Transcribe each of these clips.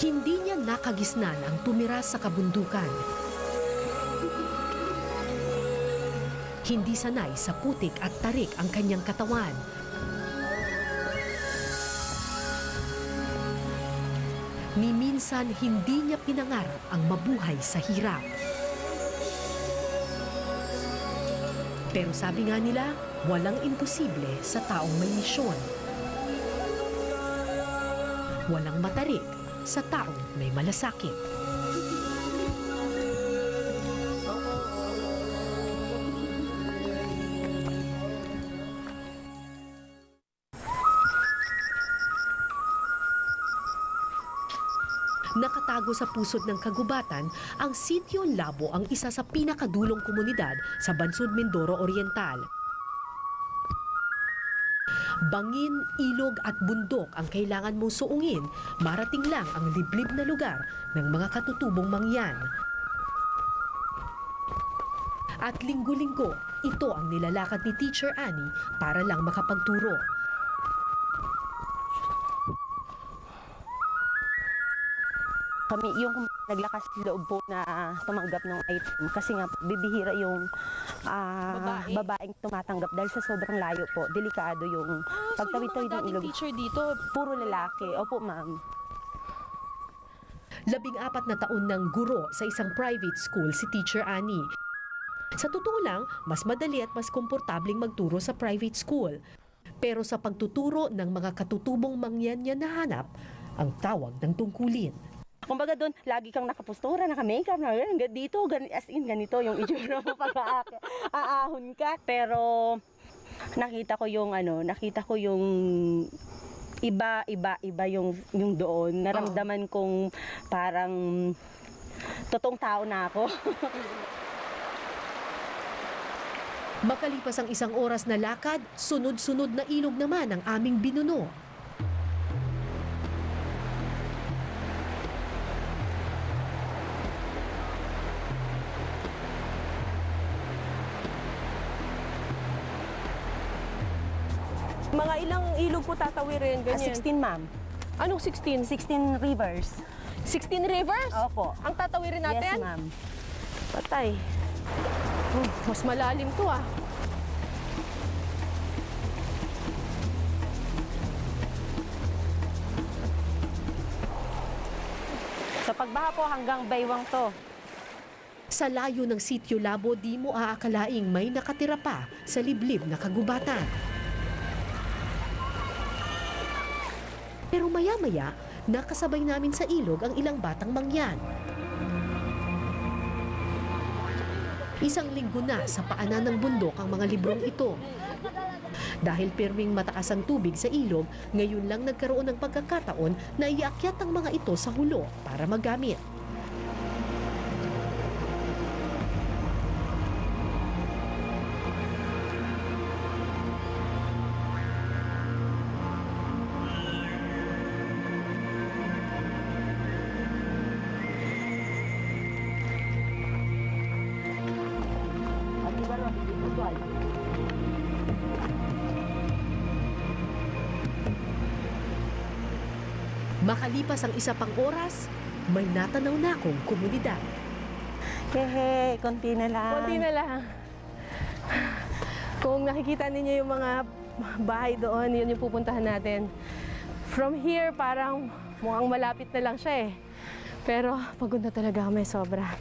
Hindi niya nakagisnan ang tumira sa kabundukan. Hindi sanay sa putik at tarik ang kanyang katawan. Minsan hindi niya pinangarap ang mabuhay sa hirap. Pero sabi nga nila, walang imposible sa taong may misyon. Walang matarik sa taong may malasakit. Nakatago sa pusod ng kagubatan, ang Sitio Labo ang isa sa pinakadulong komunidad sa Bansod Mindoro Oriental. Bangin, ilog at bundok ang kailangan mong suungin, marating lang ang liblib na lugar ng mga katutubong mangyan. At linggo-linggo, ito ang nilalakad ni Teacher Annie para lang makapagturo. Kami yung naglakas loob po na tumanggap ng item kasi nga bibihira yung babaeng tumatanggap dahil sa sobrang layo po. Delikado yung pagtawid-tawid ng ilog. Teacher dito, puro lalaki. Opo, ma'am. 14 na taon ng guro sa isang private school si Teacher Annie. Sa totoo lang, mas madali at mas komportabling magturo sa private school. Pero sa pagtuturo ng mga katutubong mangyan niya nahanap ang tawag ng tungkulin. Kumbaga doon, lagi kang nakapustura, naka-makeup, dito, as in, ganito yung itsura mo pag aahon ka. Pero nakita ko yung iba yung doon. Naramdaman kong parang totoong tao na ako. Makalipas ang 1 oras na lakad, sunod-sunod na ilog naman ang aming binuno. mga ilang ilog po tatawirin, ganyan? 16, ma'am. Anong 16? 16 rivers. 16 rivers? Opo. Ang tatawirin natin? Yes, ma'am. Patay. Mas malalim to ah. Sa pagbaha po hanggang baywang to. Sa layo ng Sitio Labo, di mo aakalaing may nakatira pa sa liblib na kagubatan. Pero maya-maya, nakasabay namin sa ilog ang ilang batang mangyan. Isang linggo na sa paanan ng bundok ang mga librong ito. Dahil pirming mataas ang tubig sa ilog, ngayon lang nagkaroon ng pagkakataon na iakyat ang mga ito sa hulo para magamit. Makalipas ang 1 pang oras, may natanaw na akong komunidad. Hehe, konti na lang. Konti na lang. Kung nakikita ninyo yung mga bahay doon, yun yung pupuntahan natin. From here, parang mukhang malapit na lang siya eh. Pero pagod na talaga kami, sobra.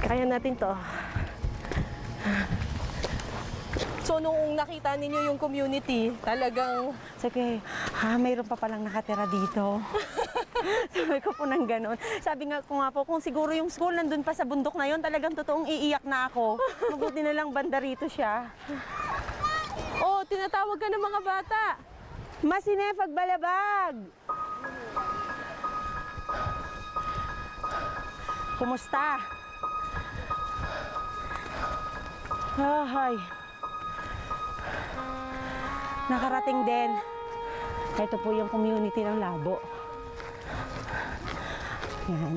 Kaya natin to. So, nung nakita ninyo yung community, talagang... Sige, mayroon pa palang nakatira dito. Sabi ko po ng ganon. Sabi nga po, kung siguro yung school nandun pa sa bundok na yun, talagang totoong iiyak na ako. Mabuti na lang banda rito siya. Oh, tinatawag ka ng mga bata. Masine, pagbalabag! Kumusta? Ay. Nakarating din. Ito po yung community ng Labo. Yan.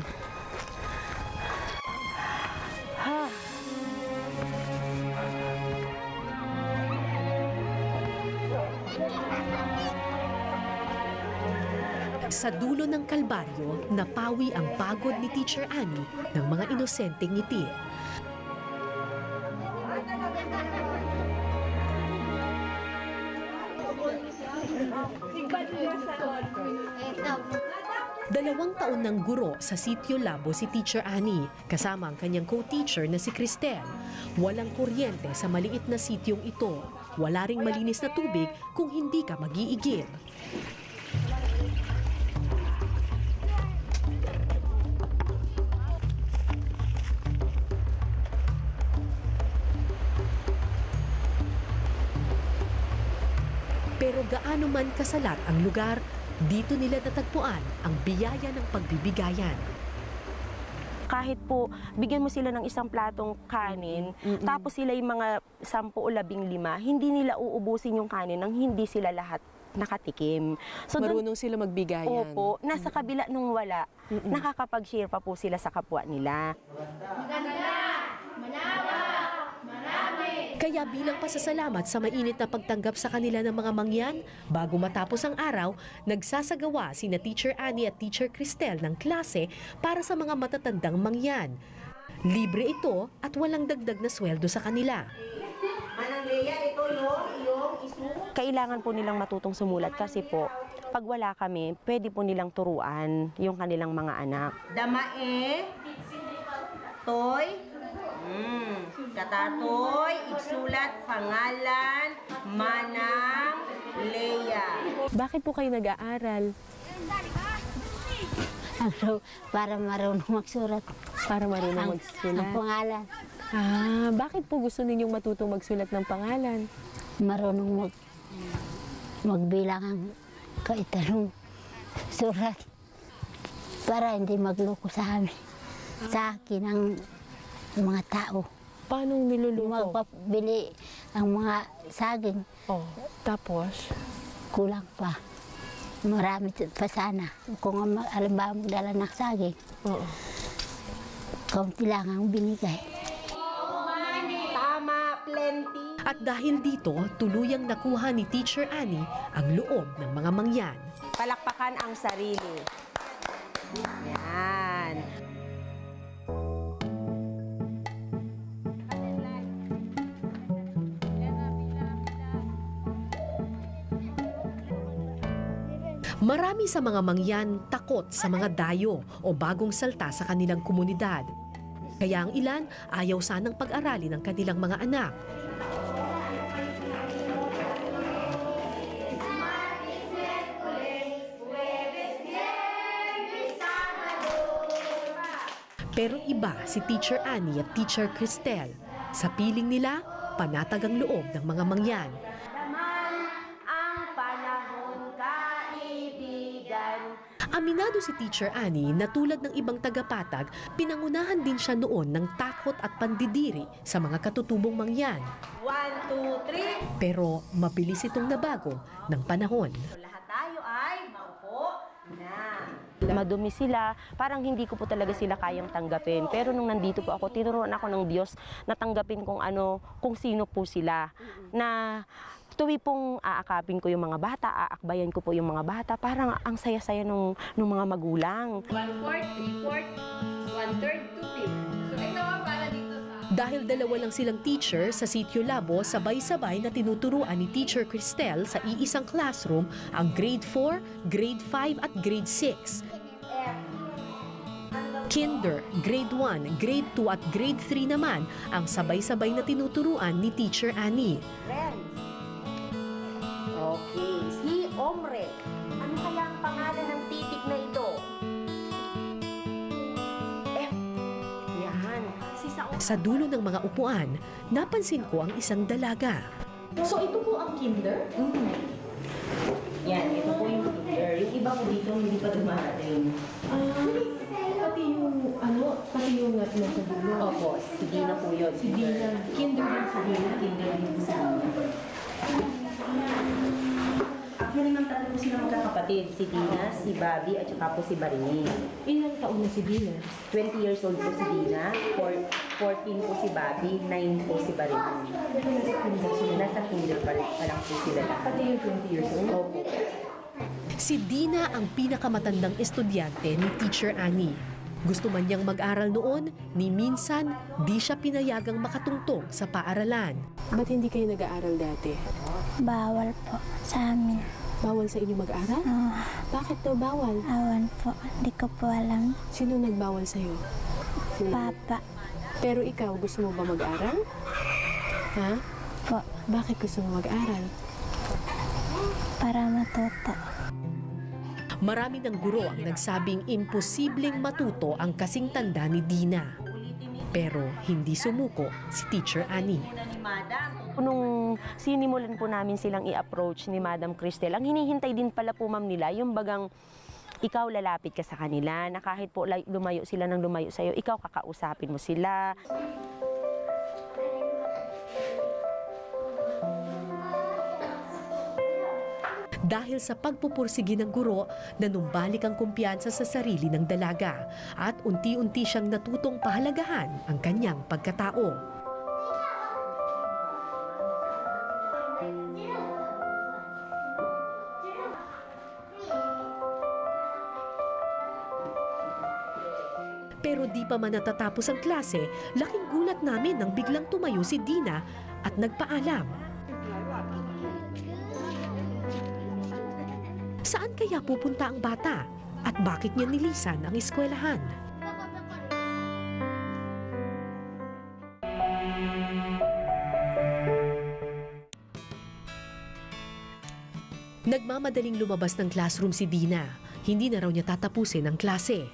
Sa dulo ng kalbaryo, napawi ang pagod ni Teacher Annie ng mga inosenteng ngiti. Dalawang taon ng guro sa Sitio Labo si Teacher Annie, kasama ang kanyang co-teacher na si Cristel. Walang kuryente sa maliit na sityong ito. Wala ring malinis na tubig kung hindi ka mag-iigib. Pero gaano man kasalat ang lugar, dito nila natagpuan ang biyaya ng pagbibigayan. Kahit po, bigyan mo sila ng isang platong kanin, tapos sila yung mga 10 o 15, hindi nila uubusin yung kanin nang hindi sila lahat nakatikim. So, Marunong sila magbigayan. Opo, nasa kabila nung wala, nakakapag-share pa po sila sa kapwa nila. Kaya bilang pasasalamat sa mainit na pagtanggap sa kanila ng mga mangyan, bago matapos ang araw, nagsasagawa sina Teacher Annie at Teacher Cristel ng klase para sa mga matatandang mangyan. Libre ito at walang dagdag na sweldo sa kanila. Kailangan po nilang matutong sumulat kasi po, pag wala kami, pwede po nilang turuan yung kanilang mga anak. Damae, toy, katatoy, igsulat, pangalan, manang, Leia. Bakit po kayo nag-aaral? Para marunong magsurat Para marunong ang magsulat. pangalan. Bakit po gusto ninyong matutong magsulat ng pangalan? Marunong magbilang ang kaitanong surat para hindi magloko sa amin. Sa akin ang mga tao. Paano niluluto? Magpabili ang mga saging, Oh, tapos? kulang pa. Marami pa sana. Kung alimbawa magdala ng saging, Oo. kaunti lang ang binigay. Tama, plenty. At dahil dito, tuluyang nakuha ni Teacher Annie ang loob ng mga mangyan. Palakpakan ang sarili. Yan. Marami sa mga mangyan takot sa mga dayo o bagong salta sa kanilang komunidad. Kaya ang ilan ayaw sanang pag-aralin ng kanilang mga anak. Pero iba si Teacher Annie at Teacher Cristel. Sa piling nila, panatag ang loob ng mga mangyan. Aminado si Teacher Annie na tulad ng ibang tagapatag, pinangunahan din siya noon ng takot at pandidiri sa mga katutubong mangyan. 1, 2, 3. Pero mabilis itong nabago ng panahon. Lahat tayo ay maupo na. Madumi sila, parang hindi ko po talaga sila kayang tanggapin. Pero nung nandito po ako, tinuruan ako ng Diyos na tanggapin kung sino po sila. Na tuwi pong aakapin ko yung mga bata, aakbayan ko po yung mga bata, parang ang saya-saya nung mga magulang. 1/4, 3/4, 1/3, 2/5. So ito nga para dito sa... Dahil dalawa lang silang teacher sa Sitio Labo, sabay-sabay na tinuturuan ni Teacher Cristel sa iisang classroom ang grade 4, grade 5 at grade 6. Kinder, grade 1, grade 2 at grade 3 naman ang sabay-sabay na tinuturuan ni Teacher Annie. Friends. Okay, si Omre. Ano kaya ang pangalan ng titik na ito? F. Yan. Sa dulo ng mga upuan, napansin ko ang isang dalaga. So ito po ang kinder? Yan, ito po yung kinder. Yung iba po dito hindi pa dumarating. Pati yung nasa dulo. Opo, si Dina po yun. Si Dina. Kinder din si Dina. Kinder din si Dina. Actually, ma'am, tatlo po sila magkakapatid. Si Dina, si Bobby, at saka po si Barini. Ilang taon na si Dina? 20 years old po si Dina, 14 po si Bobby, 9 po si Barini. Nasa kinder pa lang po sila lahat. Pati yung 20 years old? Opo. Si Dina ang pinakamatandang estudyante ni Teacher Annie. Gusto man niyang mag-aral noon, ni minsan di siya pinayagang makatungtong sa paaralan. Ba't hindi kayo nag-aaral dati? Bawal po sa amin. Bawal sa inyo mag-aral? Bakit daw bawal? Awan po. Hindi ko po alam. Sino nagbawal sa'yo? Papa Pero ikaw, gusto mo ba mag-aral? Ha? po. Bakit gusto mo mag-aral? Para matuto. Marami ng guro ang nagsabing imposibleng matuto ang kasing tanda ni Dina. Pero hindi sumuko si Teacher Annie. Nung sinimulan po namin silang i-approach ni Madam Cristel, ang hinihintay din pala po ma'am nila, yung bagang ikaw lalapit ka sa kanila, na kahit po lumayo sila ng lumayo sa'yo, ikaw kakausapin mo sila. Dahil sa pagpupursigi ng guro, nanumbalik ang kumpiyansa sa sarili ng dalaga at unti-unti siyang natutong pahalagahan ang kanyang pagkatao. Pero di pa man natatapos ang klase, laking gulat namin nang biglang tumayo si Dina at nagpaalam. Saan kaya pupunta ang bata? At bakit niya nilisan ang eskwelahan? Nagmamadaling lumabas ng classroom si Dina. Hindi na raw niya tatapusin ang klase.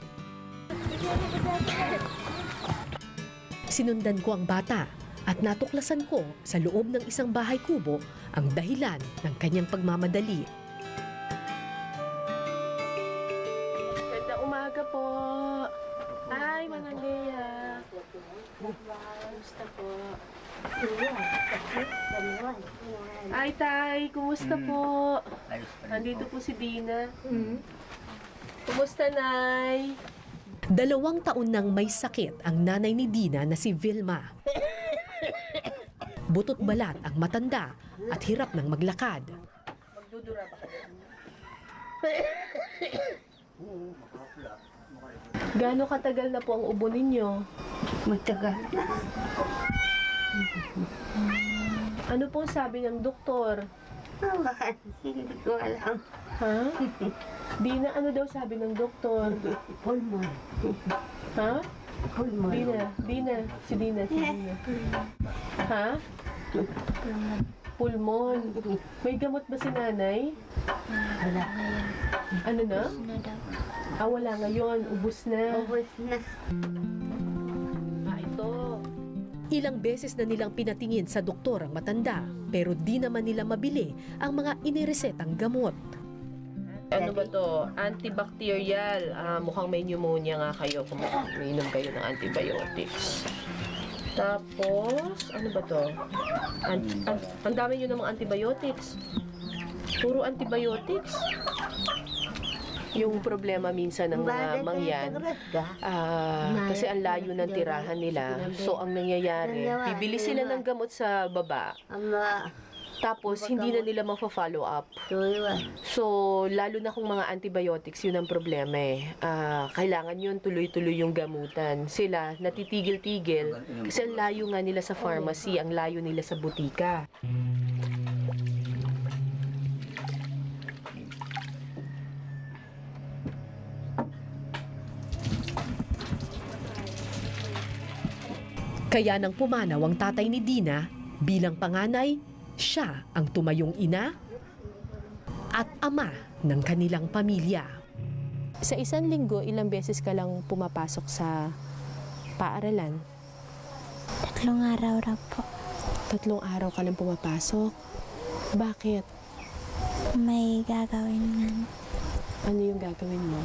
Sinundan ko ang bata at natuklasan ko sa loob ng isang bahay kubo ang dahilan ng kanyang pagmamadali. Ganda umaga po. Ay, Manang Lea. Kumusta po? Ay, Tay, kumusta po? Nandito po si Dina. Kumusta, Nay? 2 taon nang may sakit ang nanay ni Dina na si Vilma. Butot balat ang matanda at hirap ng maglakad. Gaano katagal na po ang ubo ninyo? Matagal na. Ano po sabi ng doktor? Hindi ko alam. Ha? Dina, ano daw sabi ng doktor? Pulmon. Ha? Pulmon. Dina. Si Dina. Ha? Pulmon. May gamot ba si nanay? Wala. Ano na? Wala ngayon. Ubus na. Ubus na. Ito. Ilang beses na nilang pinatingin sa doktor ang matanda, pero di naman nila mabili ang mga iniresetang gamot. Ano ba to? Antibacterial. Mukhang may pneumonia nga kayo kung umiinom kayo ng antibiotics. Tapos, ano ba to? Ang dami nyo namang antibiotics. Puro antibiotics. Yung problema minsan ng mga mangyan, kasi ang layo ng tirahan nila. So, ang nangyayari, bibili sila ng gamot sa baba. Tapos, hindi na nila ma-follow up. So, lalo na kung mga antibiotics, yun ang problema eh. Kailangan yun tuloy-tuloy yung gamutan. Sila, natitigil-tigil. Kasi ang layo nga nila sa pharmacy, ang layo nila sa butika. Kaya nang pumanaw ang tatay ni Dina, bilang panganay, siya ang tumayong ina at ama ng kanilang pamilya. Sa isang linggo, ilang beses ka lang pumapasok sa paaralan? 3 araw raw po. 3 araw ka lang pumapasok? Bakit? May gagawin nga. Ano yung gagawin mo?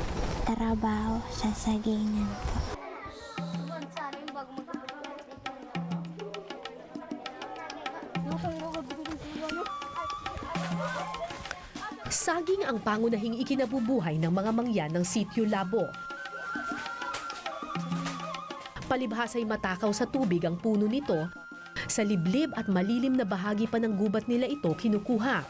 Trabaho sa sagingan po. Saging ang pangunahing ikinabubuhay ng mga mangyan ng Sitio Labo. Palibhasa'y matakaw sa tubig ang puno nito. Sa liblib at malilim na bahagi pa ng gubat nila ito kinukuha.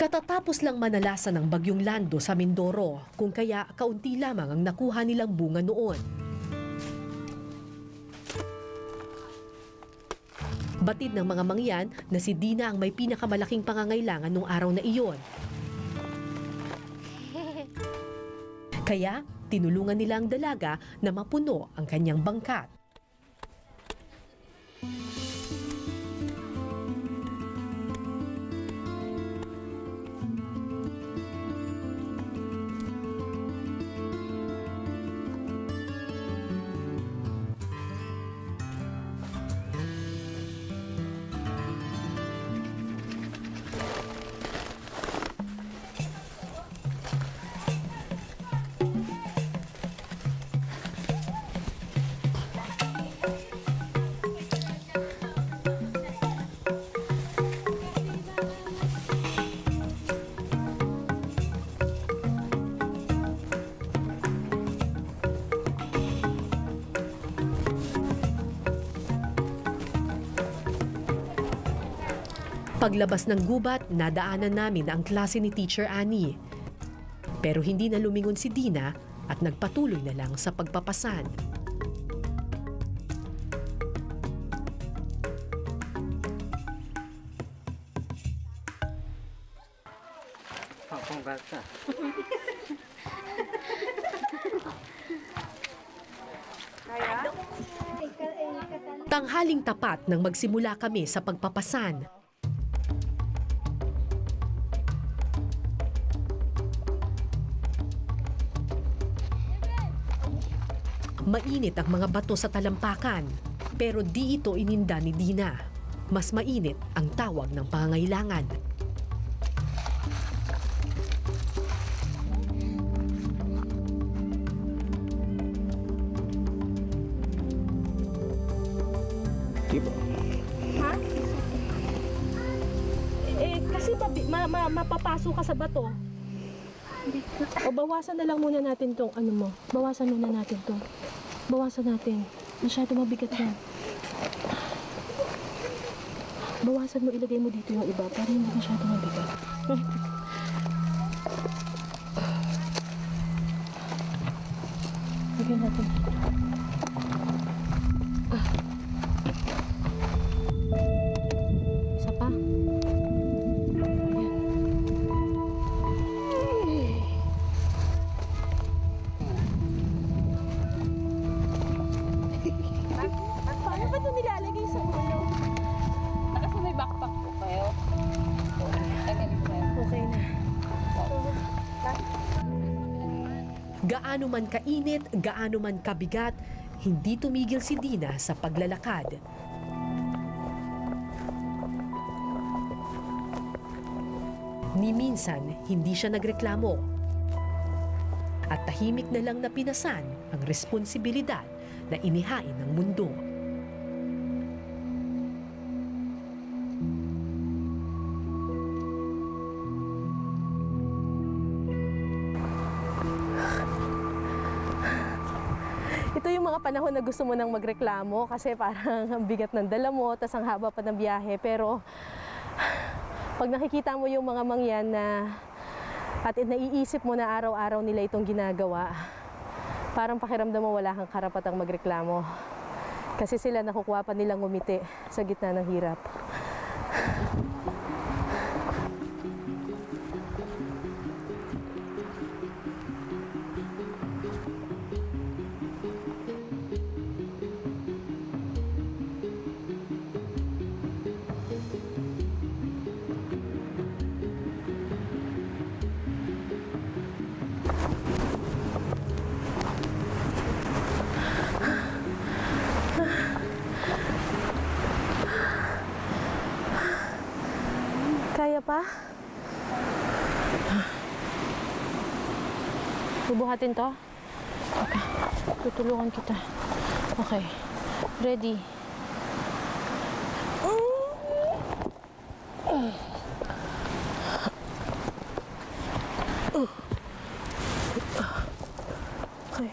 Katatapos lang manalasan ng bagyong Lando sa Mindoro, kung kaya kaunti lamang ang nakuha nilang bunga noon. Batid ng mga mangyan na si Dina ang may pinakamalaking pangangailangan nung araw na iyon. Kaya tinulungan nila ang dalaga na mapuno ang kanyang bangkat. Paglabas ng gubat, nadaanan namin ang klase ni Teacher Annie. Pero hindi na lumingon si Dina at nagpatuloy na lang sa pagpapasan. Tanghaling tapat nang magsimula kami sa pagpapasan. Mainit ang mga bato sa talampakan, pero di ito ininda ni Dina. Mas mainit ang tawag ng pangangailangan. Kasi mapapasok ka sa bato. O bawasan na lang muna natin tong ano mo. Bawasan muna natin to. Bawasan natin. Masyado mabigat yan. Bawasan mo, ilagay mo dito yung iba para hindi masyado mabigat. Lagyan natin. Isa pa. Gaano man kainit, gaano man kabigat, hindi tumigil si Dina sa paglalakad. Ni minsan, hindi siya nagreklamo. At tahimik na lang na pinasan ang responsibilidad na inihain ng mundo. Ito yung mga panahon na gusto mo nang magreklamo kasi parang ang bigat ng dala mo, tas ang haba pa ng biyahe. Pero pag nakikita mo yung mga mangyan na at naiisip mo na araw-araw nila itong ginagawa, parang pakiramdam mo wala kang karapatang magreklamo. Kasi sila nakukuha pa nilang ngumiti sa gitna ng hirap. Kaya pa? Bubuhatin to? Okay. Tutulungan kita. Okay. Ready? Okay.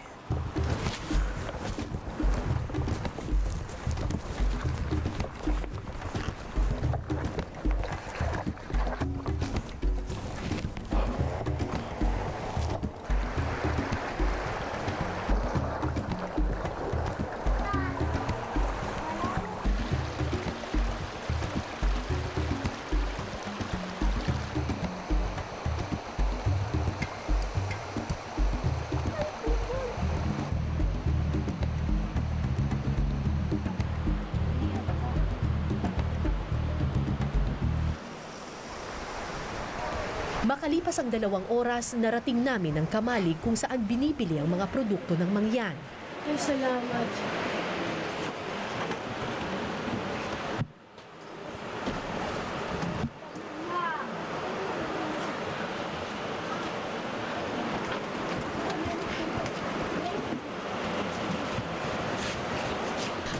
Makalipas ang 2 oras, narating namin ang kamalig kung saan binibili ang mga produkto ng mangyan. Ay, salamat.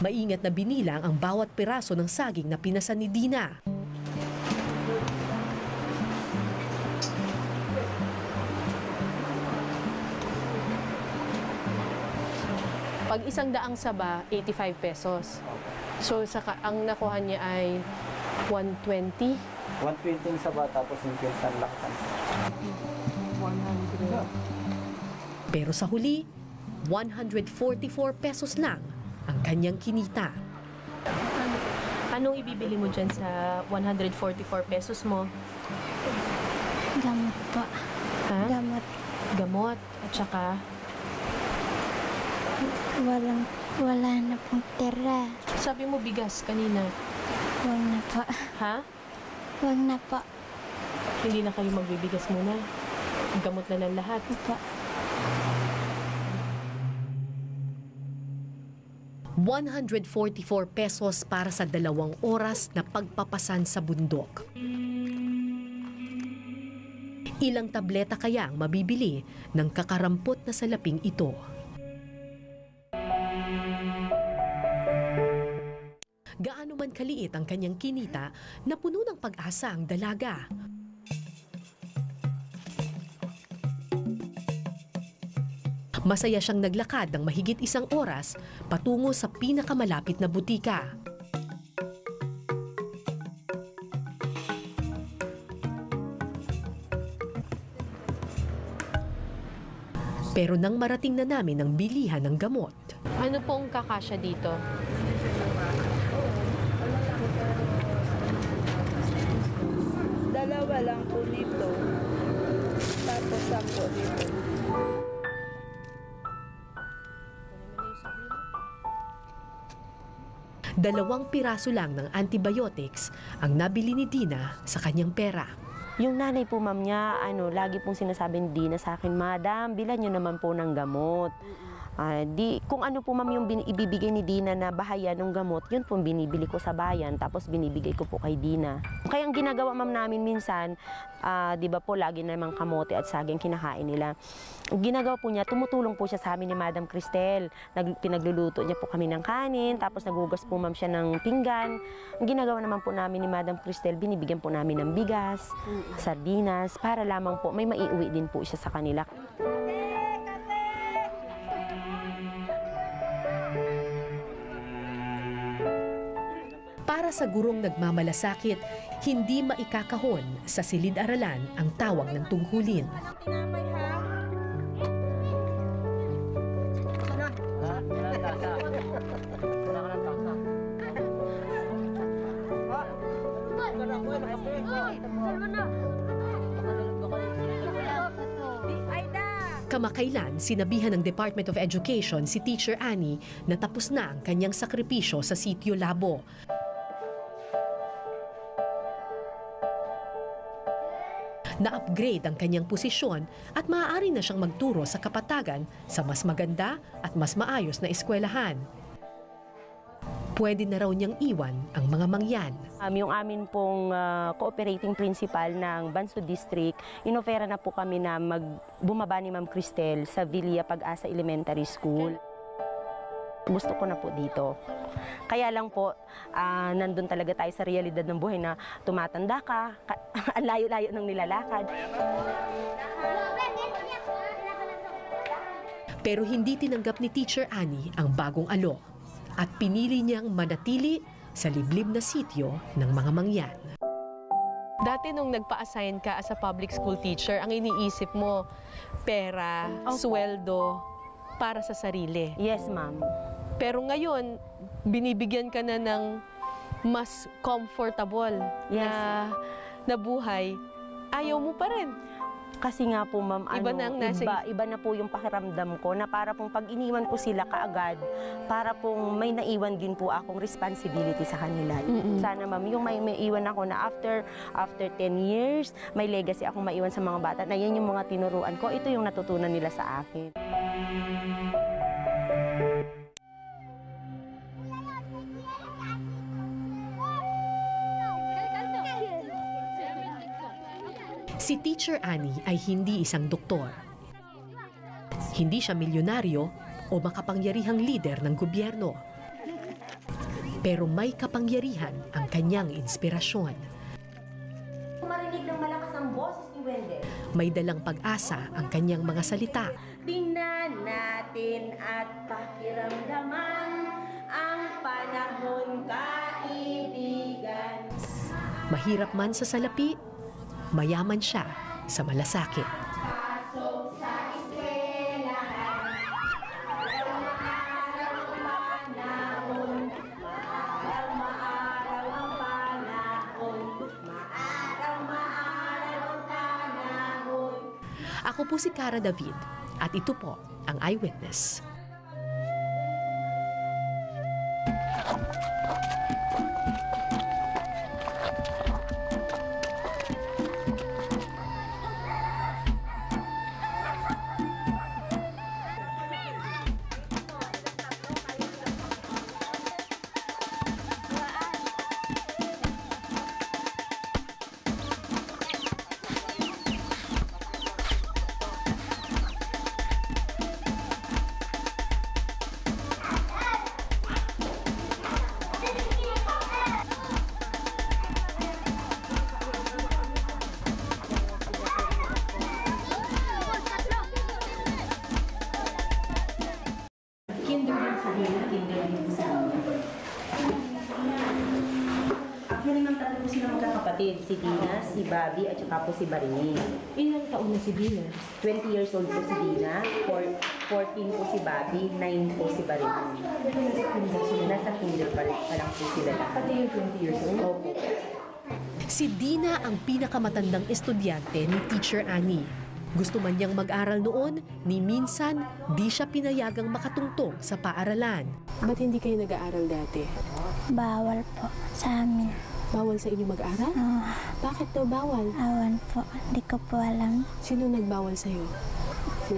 Maingat na binilang ang bawat piraso ng saging na pinasan ni Dina. Pag 100 saba, 85 pesos. So, ang nakuha niya ay 120. 120 sa bata, tapos yung kintan laksan. 100. Pero sa huli, 144 pesos lang ang kanyang kinita. Anong ibibili mo dyan sa 144 pesos mo? Gamot po. Ha? Gamot. Gamot. At saka, Wala na pong tira. sabi mo bigas kanina. Huwag na po. Ha? Huwag na po. Hindi na kayo magbibigas muna. Gamot na lang lahat. Po. 144 pesos para sa 2 oras na pagpapasan sa bundok. Ilang tableta kaya ang mabibili ng kakarampot na salaping ito? Gaano man kaliit ang kanyang kinita, na puno ng pag-asa ang dalaga. Masaya siyang naglakad ng mahigit 1 oras patungo sa pinakamalapit na butika. Pero nang marating na namin ang bilihan ng gamot, Ano pong kakasya dito? Dalawa lang po nito. Tapos 10 dito. Dalawang piraso lang ng antibiotics ang nabili ni Dina sa kanyang pera. Yung nanay po ma'am niya, lagi pong sinasabi ni Dina sa akin, Madam, bilan niyo naman po ng gamot. Kung ano po ma'am yung ibibigay ni Dina na bahaya ng gamot, yun po binibili ko sa bayan, tapos binibigay ko po kay Dina. Kaya ang ginagawa ma'am namin minsan, di ba po lagi namang kamote at saging kinakain nila. Ang ginagawa po niya, tumutulong po siya sa amin ni Madam Cristel. Pinagluluto niya po kami ng kanin, tapos nagugas po ma'am siya ng pinggan. Ang ginagawa naman po namin ni Madam Cristel, binibigyan po namin ng bigas, sardinas, para lamang po may maiuwi din po siya sa kanila. Para sa gurong nagmamalasakit, hindi maikakahon sa silid-aralan ang tawag ng tungkulin. Kamakailan, sinabihan ng Department of Education si Teacher Annie na tapos na ang kanyang sakripisyo sa Sitio Labo. Na-upgrade ang kanyang posisyon at maaari na siyang magturo sa kapatagan sa mas maganda at mas maayos na eskwelahan. Pwede na raw niyang iwan ang mga mangyan. Yung amin pong cooperating principal ng Bansud District, inofera na po kami na bumaba ni Ma'am Cristel sa Villa Pag-asa Elementary School. Gusto ko na po dito. Kaya lang po, nandun talaga tayo sa realidad ng buhay na tumatanda ka, ang layo-layo ng nilalakad. Pero hindi tinanggap ni Teacher Annie ang bagong alok at pinili niyang manatili sa liblib na sitio ng mga mangyan. Dati nung nagpa-assign ka as a public school teacher, ang iniisip mo, pera, sweldo, para sa sarili. Yes, ma'am. Pero ngayon, binibigyan ka na ng mas comfortable Yes. na buhay. Ayaw mo pa rin. Kasi nga po, ma'am, Iba na ang nasa iba na po yung pakiramdam ko na para pong pag iniwan ko sila kaagad, para pong may naiwan din po akong responsibility sa kanila. Sana, ma'am, yung may iwan ako na after 10 years, may legacy akong maiwan sa mga bata, na yan yung mga tinuruan ko, ito yung natutunan nila sa akin. Si Teacher Annie ay hindi isang doktor. Hindi siya milyonaryo o makapangyarihang lider ng gobyerno. Pero may kapangyarihan ang kanyang inspirasyon. Marinig ng malakas ang boses ni Wendell. May dalang pag-asa ang kanyang mga salita. Tingnan natin at pakiramdaman ang panahon, kaibigan. Mahirap man sa salapi, mayaman siya sa malasakit. Pasok sa eskwelahan, maaraw ang panahon, maaraw ang panahon, maaraw ang panahon. Ako po si Cara David at ito po ang Eyewitness. Actually, ma'am, tatlo po sila magkakapatid. Si Dina, si Bobby, at saka po si Barini. Ilang taon na si Dina? 20 years old po si Dina, 14 po si Bobby, 9 po si Barini. Nasa kinder pa lang po sila lahat. Pati yung 20 years old? Opo. Si Dina ang pinakamatandang estudyante ni Teacher Annie. Gusto man niyang mag-aral noon, ni minsan di siya pinayagang makatungtong sa paaralan. Ba't hindi kayo nag-aaral dati? Bawal po sa amin. Bawal sa inyo mag-aral? Bakit daw bawal? Awan po. Hindi ko po alam. Sino nagbawal sa'yo?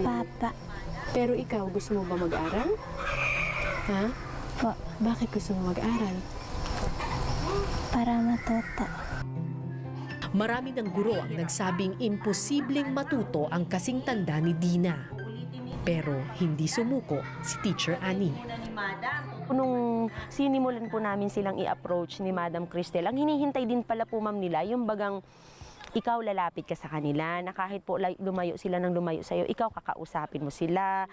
Papa Pero ikaw, gusto mo ba mag-aral? Ha? po. Bakit gusto mo mag-aral? Para matuto. Marami ng guro ang nagsabing imposibleng matuto ang kasing tanda ni Dina. Pero hindi sumuko si Teacher Annie. Nung sinimulan po namin silang i-approach ni Madam Cristel, ang hinihintay din pala po, ma'am, nila, yung bagang ikaw lalapit ka sa kanila, na kahit po lumayo sila ng lumayo sa'yo, ikaw kakausapin mo sila.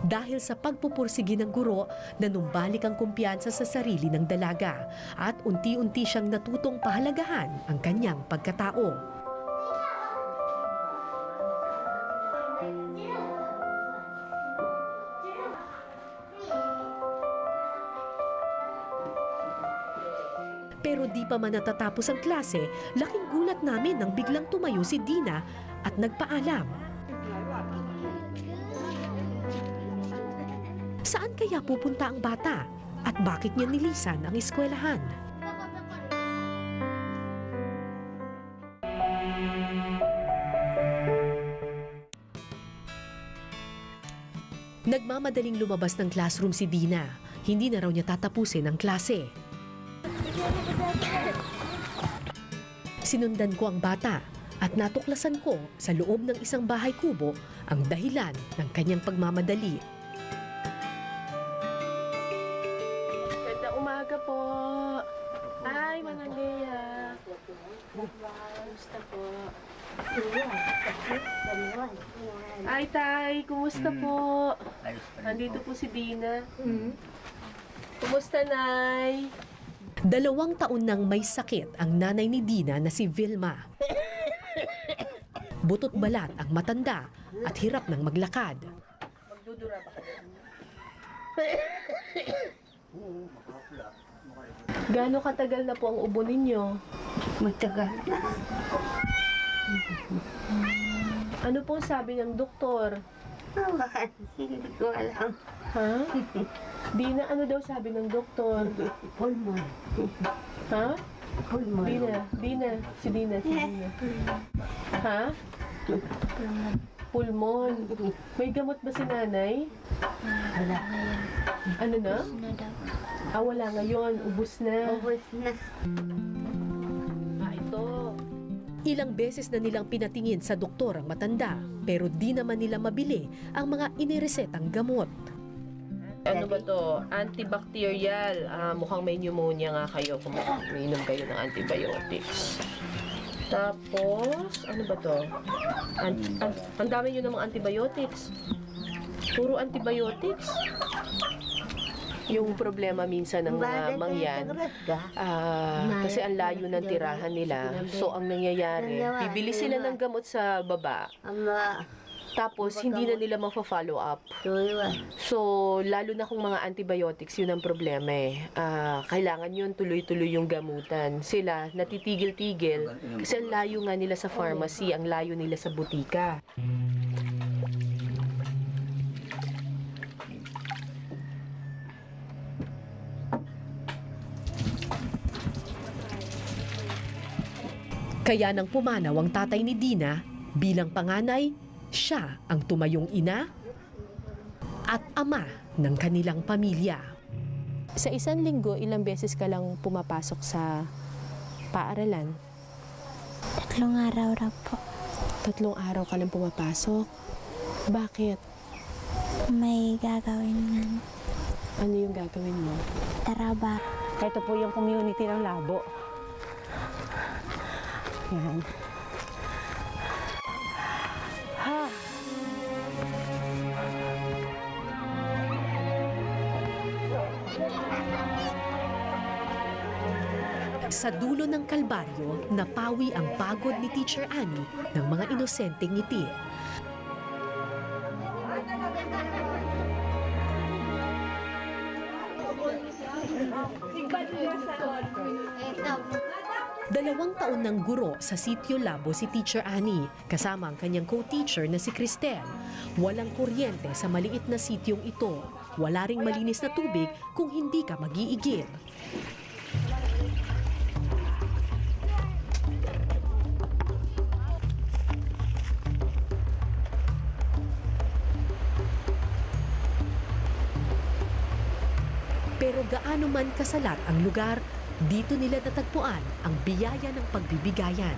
Dahil sa pagpupursigi ng guro, nanumbalik ang kumpiyansa sa sarili ng dalaga at unti-unti siyang natutong pahalagahan ang kanyang pagkatao. Pero di pa man natatapos ang klase, laking gulat namin nang biglang tumayo si Dina at nagpaalam. Saan kaya pupunta ang bata? At bakit niya nilisan ang eskwelahan? Nagmamadaling lumabas ng classroom si Dina. Hindi na raw niya tatapusin ang klase. Sinundan ko ang bata at natuklasan ko sa loob ng isang bahay kubo ang dahilan ng kanyang pagmamadali. Ganda umaga po. Ay, Manang Lea. Kumusta po? Ay, Tay, kumusta po? Nandito po si Dina. Kumusta, Nay? 2 taon nang may sakit ang nanay ni Dina na si Vilma. Butot balat ang matanda at hirap ng maglakad. Gaano katagal na po ang ubo ninyo? Matagal na. Ano pong sabi ng doktor? Hindi ko alam. Ha? Dina, ano daw sabi ng doktor? Pulmon. Ha? Pulmon. Dina. Si Dina. Ha? Pulmon. May gamot ba si nanay? Wala. Ano na? Wala ngayon. Ubus na. Ubus na. Ito. Ilang beses na nilang pinatingin sa doktor ang matanda, pero di naman nila mabili ang mga iniresetang gamot. Ano ba to? Antibacterial. Mukhang may pneumonia nga kayo kung umiinom kayo ng antibiotics. Tapos, ano ba to? Ang dami nyo namang antibiotics. Puro antibiotics. Yung problema minsan ng mga mangyan, kasi ang layo ng tirahan nila. So, ang nangyayari, bibili sila ng gamot sa baba. Tapos, hindi na nila ma-follow up. So, lalo na kung mga antibiotics, yun ang problema eh. Kailangan yun tuloy-tuloy yung gamutan. Sila, natitigil-tigil. Kasi ang layo nga nila sa pharmacy, ang layo nila sa butika. Kaya nang pumanaw ang tatay ni Dina, bilang panganay, siya ang tumayong ina at ama ng kanilang pamilya. Sa isang linggo, ilang beses ka lang pumapasok sa paaralan? 3 araw raw po. 3 araw ka lang pumapasok? Bakit? May gagawin nga. Ano yung gagawin mo? Trabaho. Ito po yung community ng Labo. Yan. Sa dulo ng kalbaryo, napawi ang pagod ni Teacher Annie ng mga inosenteng ngiti. Dalawang taon ng guro sa Sitio Labo si Teacher Annie, kasama ang kanyang co-teacher na si Cristel. Walang kuryente sa maliit na sityong ito. Wala ring malinis na tubig kung hindi ka mag-iigib. Pero gaano man kasalat ang lugar, dito nila natagpuan ang biyaya ng pagbibigayan.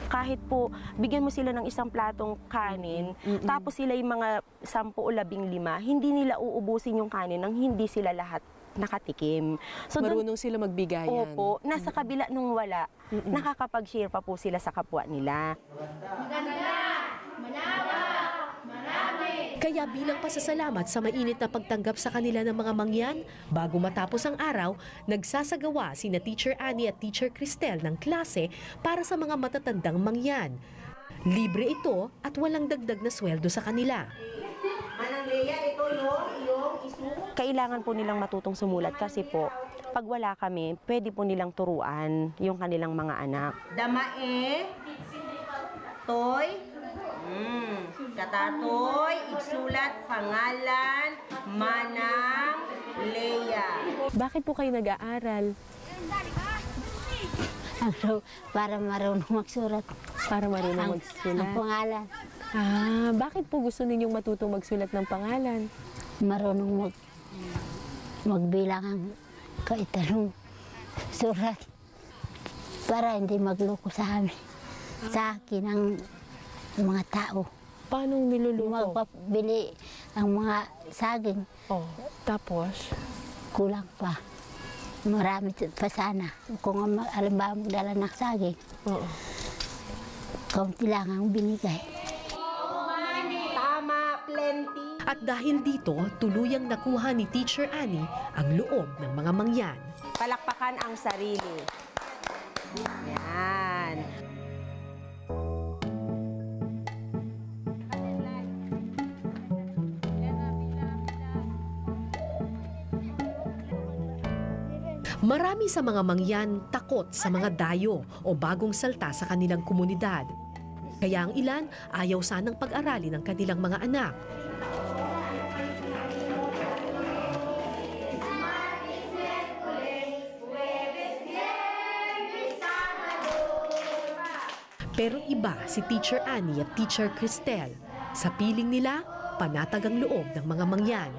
Kahit po, bigyan mo sila ng isang platong kanin, tapos sila yung mga 10 o 15, hindi nila uubusin yung kanin nang hindi sila lahat nakatikim. So, Marunong sila magbigayan. Opo, nasa kabila nung wala, nakakapag-share pa po sila sa kapwa nila. Kaya bilang pasasalamat sa mainit na pagtanggap sa kanila ng mga mangyan, bago matapos ang araw, nagsasagawa sina Teacher Annie at Teacher Cristel ng klase para sa mga matatandang mangyan. Libre ito at walang dagdag na sweldo sa kanila. Kailangan po nilang matutong sumulat kasi po, pag wala kami, pwede po nilang turuan yung kanilang mga anak. Damae, toy, katatoy, igsulat, pangalan, Manang, Leia. Bakit po kayo nag-aaral? Para marunong magsurat. Para marunong magsulat? Ang pangalan. Bakit po gusto ninyong matutong magsulat ng pangalan? Marunong magbilang ang kaitanong surat. Para hindi magloko sa amin. Sa akin ang mga tao. Paano niluluko? Magpabili ang mga saging. Tapos? Kulang pa. Marami pa sana. Kung alimbawa magdala ng saging, kaunti lang ang binigay. Tama, plenty. At dahil dito, tuluyang nakuha ni Teacher Annie ang loob ng mga mangyan. Palakpakan ang sarili. Yan. Marami sa mga mangyan takot sa mga dayo o bagong salta sa kanilang komunidad. Kaya ang ilan ayaw sanang pag-aralin ng kanilang mga anak. Pero iba si Teacher Annie at Teacher Cristel. Sa piling nila, panatag ang loob ng mga mangyan.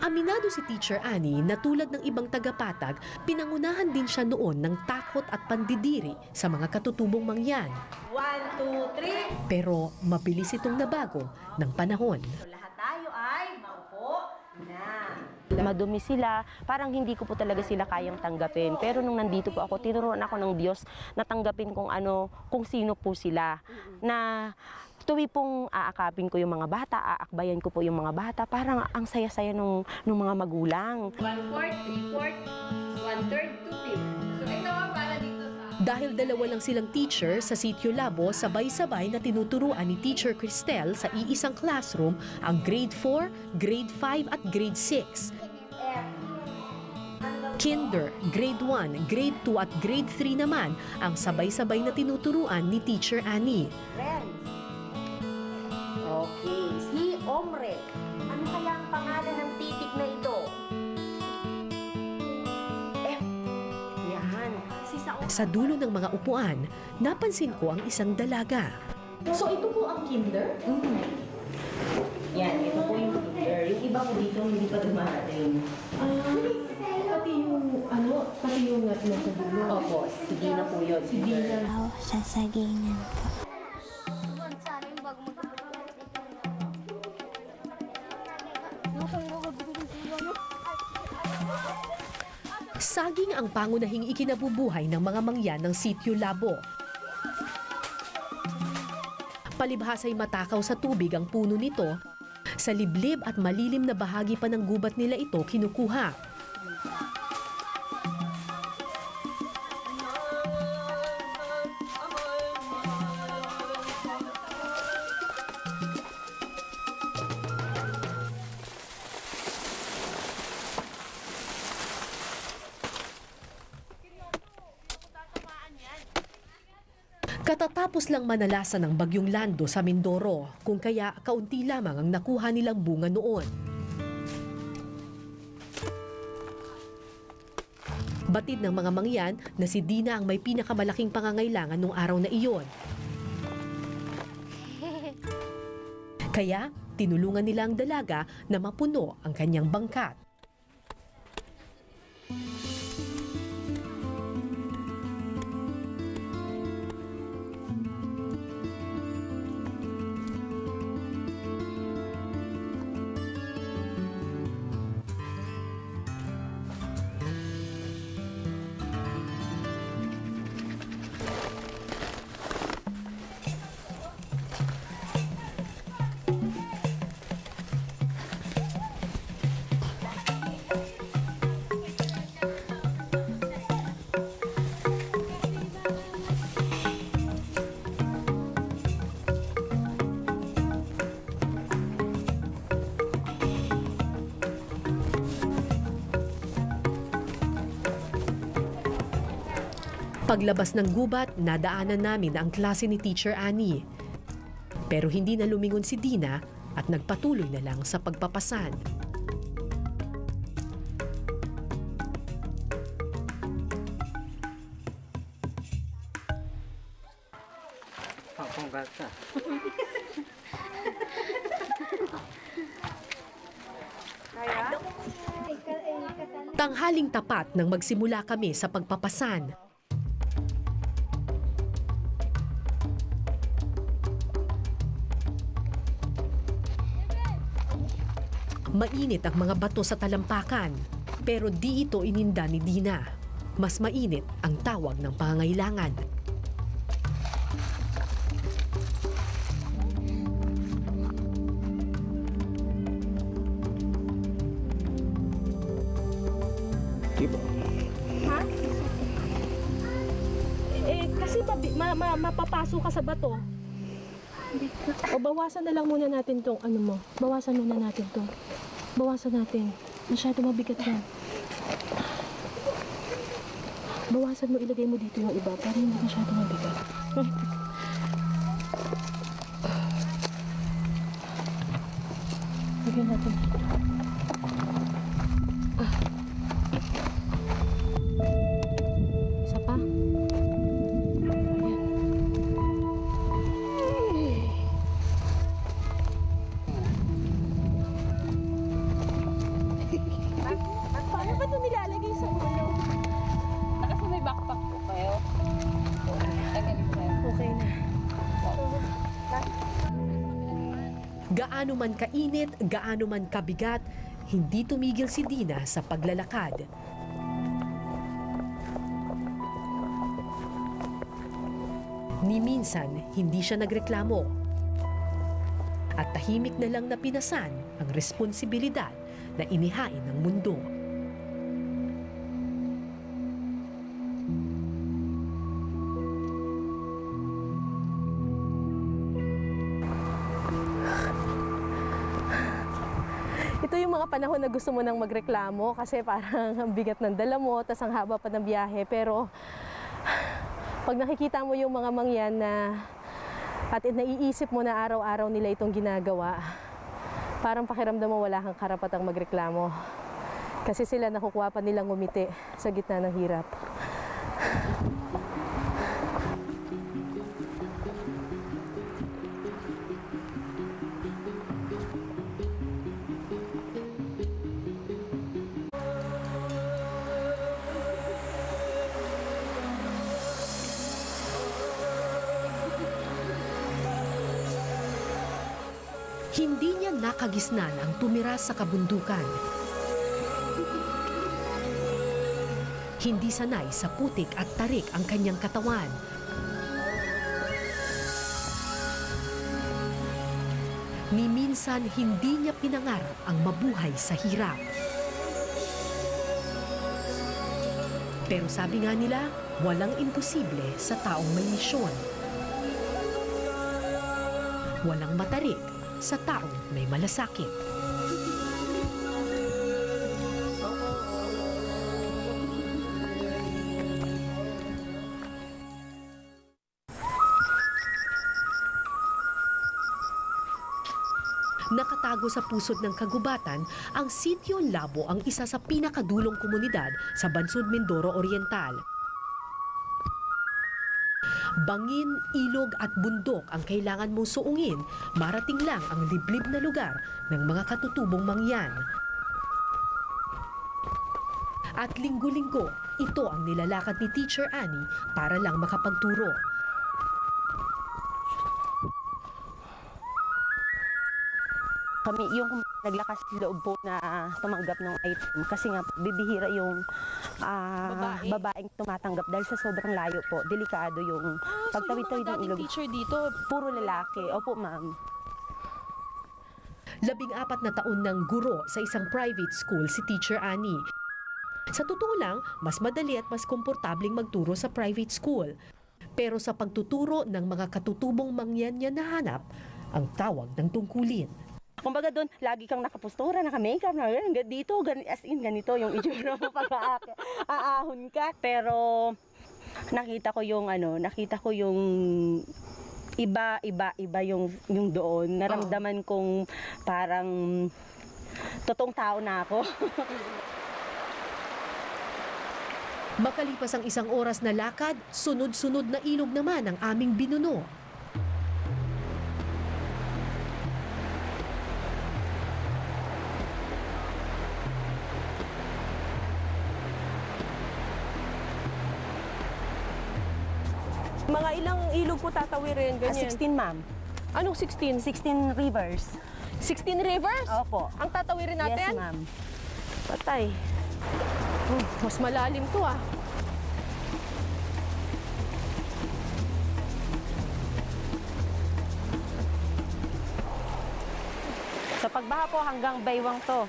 Aminado si Teacher Annie na tulad ng ibang tagapatag, pinangunahan din siya noon ng takot at pandidiri sa mga katutubong mangyan. 1, 2, 3. Pero mabilis itong nabago ng panahon. Lahat tayo ay maupo na. Madumi sila, parang hindi ko po talaga sila kayang tanggapin. Pero nung nandito po ako, tinuruan ako ng Diyos na tanggapin kung sino po sila. Na tuwi pong aakapin ko yung mga bata, aakbayan ko po yung mga bata, parang ang saya-saya nung mga magulang. 1/4, 3/4, 1/3, 2/5. So ito para dito sa... Dahil dalawa lang silang teacher sa Sitio Labo, sabay-sabay na tinuturuan ni Teacher Cristel sa iisang classroom ang grade 4, grade 5 at grade 6. Kinder, grade 1, grade 2 at grade 3 naman ang sabay-sabay na tinuturuan ni Teacher Annie. Okay, si Omre. Ano kaya ang pangalan ng titik na ito? F. Yan. Sa dulo ng mga upuan, napansin ko ang isang dalaga. So ito po ang kinder? Yan, ito po yung kinder. Yung iba po dito hindi pa dumarating. Pati yung nasa dulo. Opo, si Dina po yun. Si Dina. Sasagingan po. Saging ang pangunahing ikinabubuhay ng mga mangyan ng Sitio Labo. Palibhas ay matakaw sa tubig ang puno nito. Sa liblib at malilim na bahagi pa ng gubat nila ito kinukuha. Katatapos lang manalasan ng bagyong Lando sa Mindoro, kung kaya kaunti lamang ang nakuha nilang bunga noon. Batid ng mga mangyan na si Dina ang may pinakamalaking pangangailangan nung araw na iyon. Kaya tinulungan nila ang dalaga na mapuno ang kanyang bangkat. Paglabas ng gubat, nadaanan namin ang klase ni Teacher Annie. Pero hindi na lumingon si Dina at nagpatuloy na lang sa pagpapasan. Gata. Tanghaling tapat nang magsimula kami sa pagpapasan. Mainit ang mga bato sa talampakan, pero di ito ininda ni Dina. Mas mainit ang tawag ng pangangailangan. Kasi mapapasok ka sa bato. O bawasan na lang muna natin tong ano mo. Bawasan muna natin to. Bawasan natin. Masyado mabigat yan. Bawasan mo, ilagay mo dito yung iba para hindi masyado mabigat. Lagyan natin. Isa pa. Paano ba ito nilalagay sa ulo? Kasi may backpack po kayo. Okay na. Gaano man kainit, gaano man kabigat, hindi tumigil si Dina sa paglalakad. Ni minsan, hindi siya nagreklamo. At tahimik na lang na pinasan ang responsibilidad na inihain ng mundo. Ito yung mga panahon na gusto mo nang magreklamo kasi parang ang bigat ng dala mo, tas ang haba pa ng biyahe. Pero pag nakikita mo yung mga mangyan na at naiisip mo na araw-araw nila itong ginagawa, parang pakiramdam mo wala kang karapatang magreklamo. Kasi sila nakukuha pa nilang ngumiti sa gitna ng hirap. Hindi niya nakagisnan ang tumira sa kabundukan. Hindi sanay sa putik at tarik ang kanyang katawan. Ni minsan hindi niya pinangarap ang mabuhay sa hirap. Pero sabi nga nila, walang imposible sa taong may misyon. Walang matarik sa taong may malasakit. Nakatago sa pusod ng kagubatan, ang Sitio Labo ang isa sa pinakadulong komunidad sa Bansod, Mindoro Oriental. Bangin, ilog at bundok ang kailangan mong suungin, marating lang ang liblib na lugar ng mga katutubong mangyan. At linggo-linggo, ito ang nilalakad ni Teacher Annie para lang makapagturo. Kami yung naglakas loob po na tumanggap ng item kasi nga bibihira yung babaeng tumatanggap dahil sa sobrang layo po. Delikado yung pagtawid-tawid ng ilog. Teacher dito, puro lalaki. Opo, ma'am. 14 na taon ng guro sa isang private school si Teacher Annie. Sa totoo lang, mas madali at mas komportabling magturo sa private school. Pero sa pagtuturo ng mga katutubong mangyan niya nahanap ang tawag ng tungkulin. Kumbaga doon, lagi kang nakapostura, naka-makeup, dito, as in, ganito yung itsura mo pag aahon ka. Pero nakita ko yung iba yung doon. Naramdaman kong parang totoong tao na ako. Makalipas ang 1 oras na lakad, sunod-sunod na ilog naman ang aming binuno. mga ilang ilog po tatawirin, ganyan? 16, ma'am. Anong 16? 16 rivers. 16 rivers? Opo. Ang tatawirin natin? Yes, ma'am. Patay. Mas malalim to ah. Sa pagbaha po hanggang baywang to.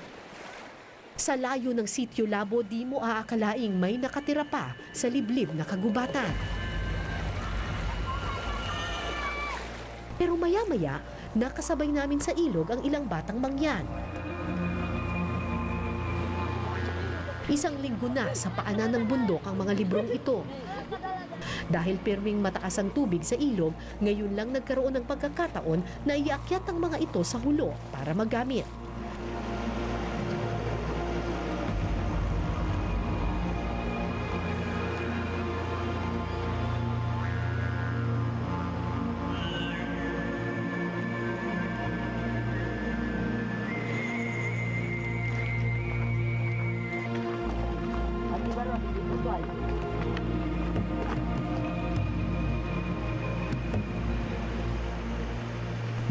Sa layo ng Sitio Labo, di mo aakalaing may nakatira pa sa liblib na kagubatan. Pero maya-maya, nakasabay namin sa ilog ang ilang batang mangyan. Isang linggo na sa paanan ng bundok ang mga librong ito. Dahil pirming mataas ang tubig sa ilog, ngayon lang nagkaroon ng pagkakataon na iakyat ang mga ito sa hulo para magamit.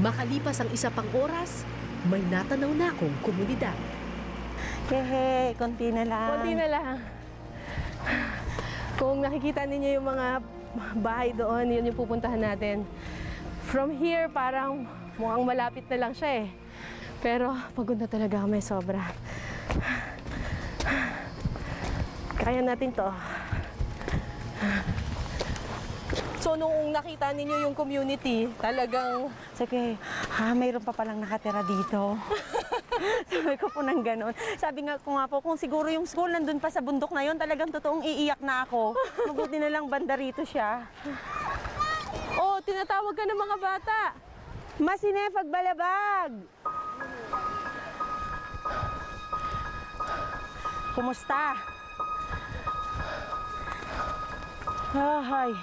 Makalipas ang isa pang oras, may natanaw na akong komunidad. Hehe, konti na lang. Konti na lang. Kung nakikita ninyo yung mga bahay doon, yun yung pupuntahan natin. From here, parang mukhang malapit na lang siya eh. Pero pagod na talaga kami sobra. Kaya natin to. So, nung nakita ninyo yung community, talagang... Sige, mayroon pa palang nakatira dito. Sabi ko po nang ganon. Sabi nga ko nga po, kung siguro yung school nandun pa sa bundok na yun, talagang totoong iiyak na ako. Mabuti na lang banda rito siya. Oh, tinatawag ka ng mga bata. Masine, pagbalabag! Kumusta? Ay.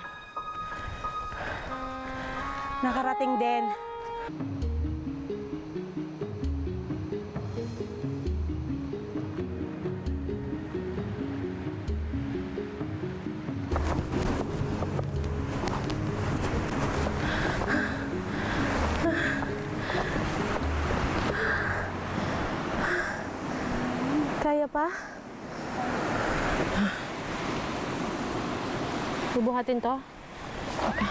Nakarating din. Kaya pa? Bubuhatin to? Okay.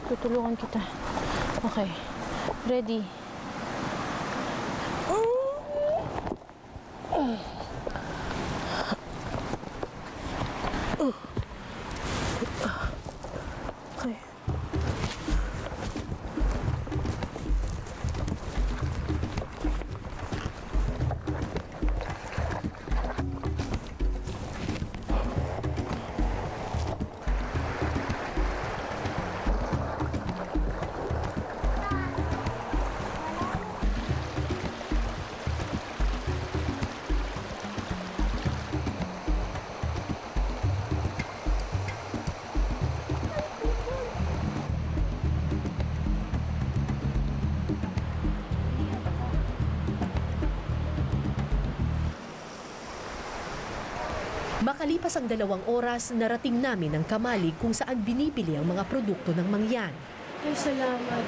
Tutulungan kita. Okay. Ready? Okay. Makalipas ang 2 oras, narating namin ang kamalig kung saan binibili ang mga produkto ng mangyan. Ay, salamat.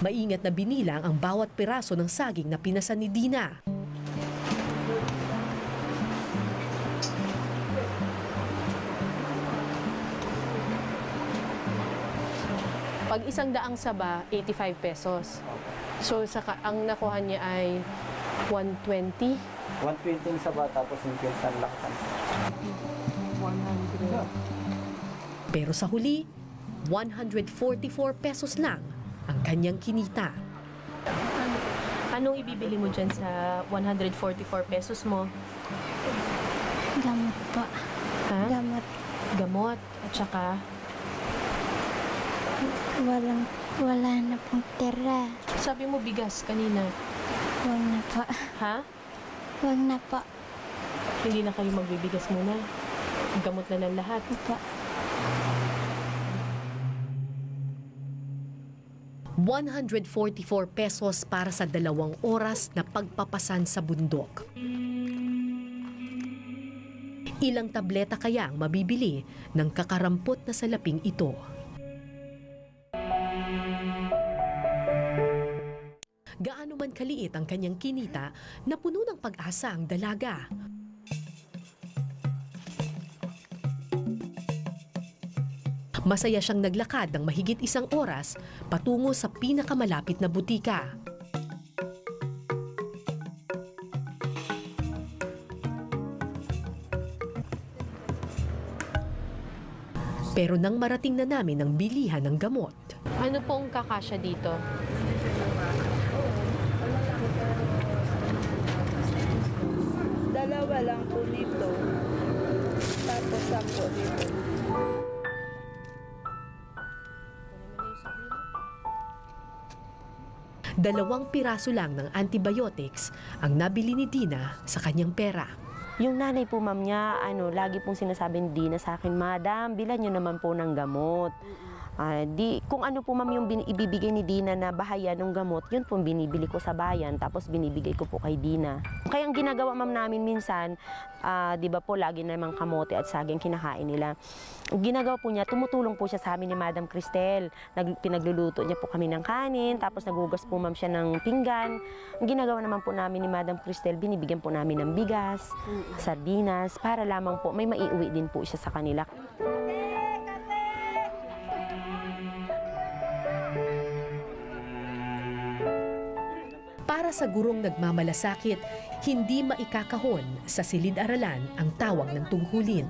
Maingat na binilang ang bawat piraso ng saging na pinasan ni Dina. Pag 100 saba, 85 pesos. So, ang nakuha niya ay 120. 120 sa bata, tapos yung quintal laksan. 100. Pero sa huli, 144 pesos lang ang kanyang kinita. Anong ibibili mo dyan sa 144 pesos mo? Gamot po. Ha? Gamot. Gamot. At saka, Wala na pong tira. sabi mo bigas kanina. Huwag na po. Ha? Huwag na po. Hindi na kayo magbibigas muna. Gamot na lang lahat. Po. 144 pesos para sa 2 oras na pagpapasan sa bundok. Ilang tableta kaya ang mabibili ng kakarampot na salaping ito? Gaano man kaliit ang kanyang kinita, napuno ng pag-asa ang dalaga. Masaya siyang naglakad ng mahigit 1 oras patungo sa pinakamalapit na butika. Pero nang marating na namin ang bilihan ng gamot, Ano pong kakasya dito? Dalawa lang po nito. Tapos 10 dito. Dalawang piraso lang ng antibiotics ang nabili ni Dina sa kanyang pera. Yung nanay po ma'am niya, lagi pong sinasabi ni Dina sa akin, Madam, bilan niyo naman po ng gamot. Kung ano po ma'am yung ibibigay ni Dina na bahaya ng gamot, yun po binibili ko sa bayan, tapos binibigay ko po kay Dina. Kaya ang ginagawa ma'am namin minsan, di ba po lagi namang kamote at saging kinakain nila. Ang ginagawa po niya, tumutulong po siya sa amin ni Madam Cristel. Pinagluluto niya po kami ng kanin, tapos nagugas po ma'am siya ng pinggan. Ang ginagawa naman po namin ni Madam Cristel, binibigyan po namin ng bigas, sardinas, para lamang po may maiuwi din po siya sa kanila. Para sa gurong nagmamalasakit, hindi maikakahon sa silid-aralan ang tawag ng tungkulin.